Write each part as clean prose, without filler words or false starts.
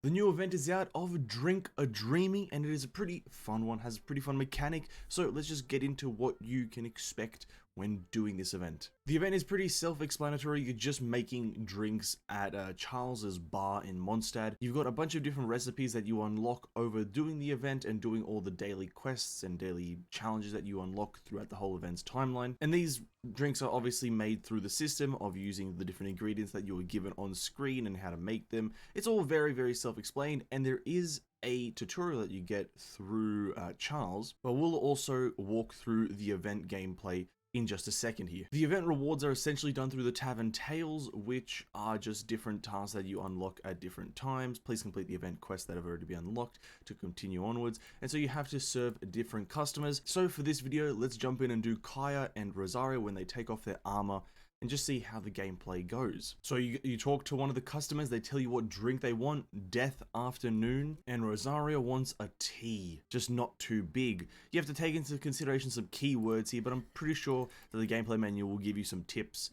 The new event is out of Drink a Dreaming, and it is a pretty fun one, has a pretty fun mechanic, so let's just get into what you can expect when doing this event. The event is pretty self-explanatory. You're just making drinks at Charles's bar in Mondstadt. You've got a bunch of different recipes that you unlock over doing the event and doing all the daily quests and daily challenges that you unlock throughout the whole event's timeline. And these drinks are obviously made through the system of using the different ingredients that you were given on screen and how to make them. It's all very, very self-explained, and there is a tutorial that you get through Charles, but we'll also walk through the event gameplay in just a second here. The event rewards are essentially done through the Tavern Tales, which are just different tasks that you unlock at different times. Please complete the event quests that have already been unlocked to continue onwards. And so you have to serve different customers. So for this video, let's jump in and do Kaya and Rosario when they take off their armor and just see how the gameplay goes. So you talk to one of the customers, they tell you what drink they want, Death Afternoon, and Rosario wants a tea, just not too big. You have to take into consideration some keywords here, but I'm pretty sure that the gameplay menu will give you some tips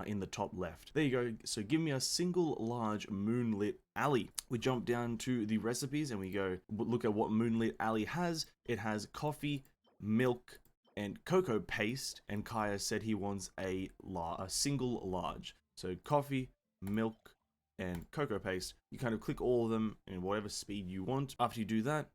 in the top left. There you go. So give me a single large moonlit alley. We jump down to the recipes and we go look at what moonlit alley has. It has coffee, milk, and cocoa paste, and Kaya said he wants a single large. So coffee, milk, and cocoa paste. You kind of click all of them in whatever speed you want. After you do that,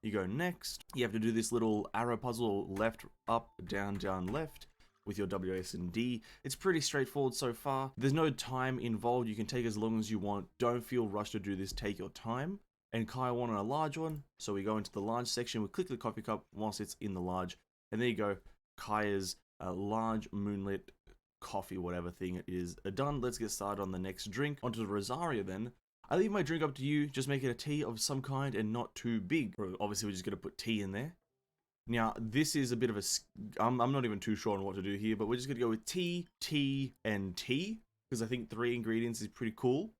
you go next. You have to do this little arrow puzzle, left, up, down, down, left, with your WASD. It's pretty straightforward so far. There's no time involved. You can take as long as you want. Don't feel rushed to do this. Take your time. And Kaya wanted a large one, so we go into the large section. We click the coffee cup whilst it's in the large. And there you go, Kaya's large moonlit coffee, whatever thing it is, done. Let's get started on the next drink. Onto the Rosario then. I leave my drink up to you. Just make it a tea of some kind and not too big. Obviously, we're just going to put tea in there. Now, this is a bit of a... I'm not even too sure on what to do here, but we're just going to go with tea, tea, and tea, because I think 3 ingredients is pretty cool.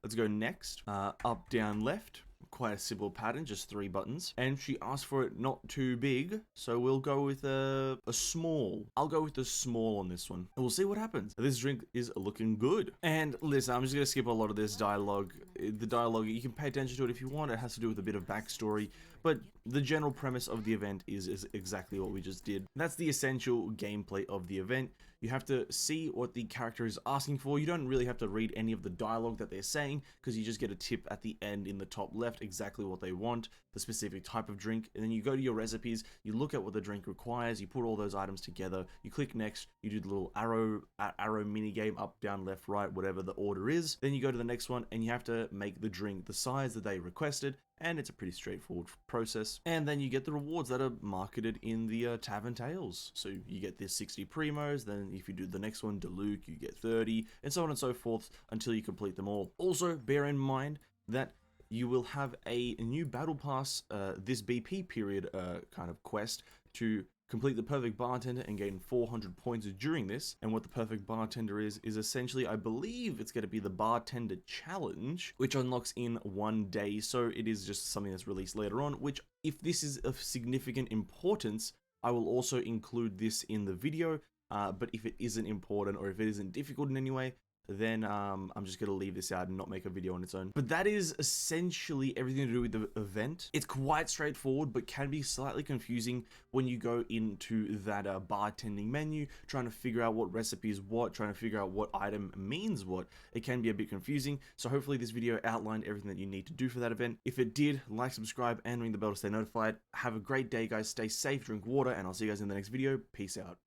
Let's go next. Up, down, left. Quite a simple pattern, just 3 buttons. And she asked for it not too big, so we'll go with a small. I'll go with the small on this one. And we'll see what happens. This drink is looking good. And listen, I'm just going to skip a lot of this dialogue. The dialogue, you can pay attention to it if you want. It has to do with a bit of backstory. But the general premise of the event is exactly what we just did. That's the essential gameplay of the event. You have to see what the character is asking for. You don't really have to read any of the dialogue that they're saying, because you just get a tip at the end in the top left exactly what they want, the specific type of drink, and then you go to your recipes, you look at what the drink requires, you put all those items together, you click next, you do the little arrow mini game, up, down, left, right, whatever the order is. Then you go to the next one and you have to make the drink the size that they requested, and it's a pretty straightforward process. And then you get the rewards that are marketed in the Tavern Tales. So you get this 60 primos, then if you do the next one, Deluxe, you get 30, and so on and so forth until you complete them all. Also, bear in mind that you will have a new battle pass, this BP period kind of quest to complete the perfect bartender and gain 400 points during this. And what the perfect bartender is essentially, I believe it's going to be the bartender challenge, which unlocks in 1 day. So it is just something that's released later on, which if this is of significant importance, I will also include this in the video. But if it isn't important or if it isn't difficult in any way, then I'm just going to leave this out and not make a video on its own. But that is essentially everything to do with the event. It's quite straightforward, but can be slightly confusing when you go into that bartending menu, trying to figure out what recipe is what, trying to figure out what item means what. It can be a bit confusing. So hopefully this video outlined everything that you need to do for that event. If it did, like, subscribe, and ring the bell to stay notified. Have a great day, guys. Stay safe, drink water, and I'll see you guys in the next video. Peace out.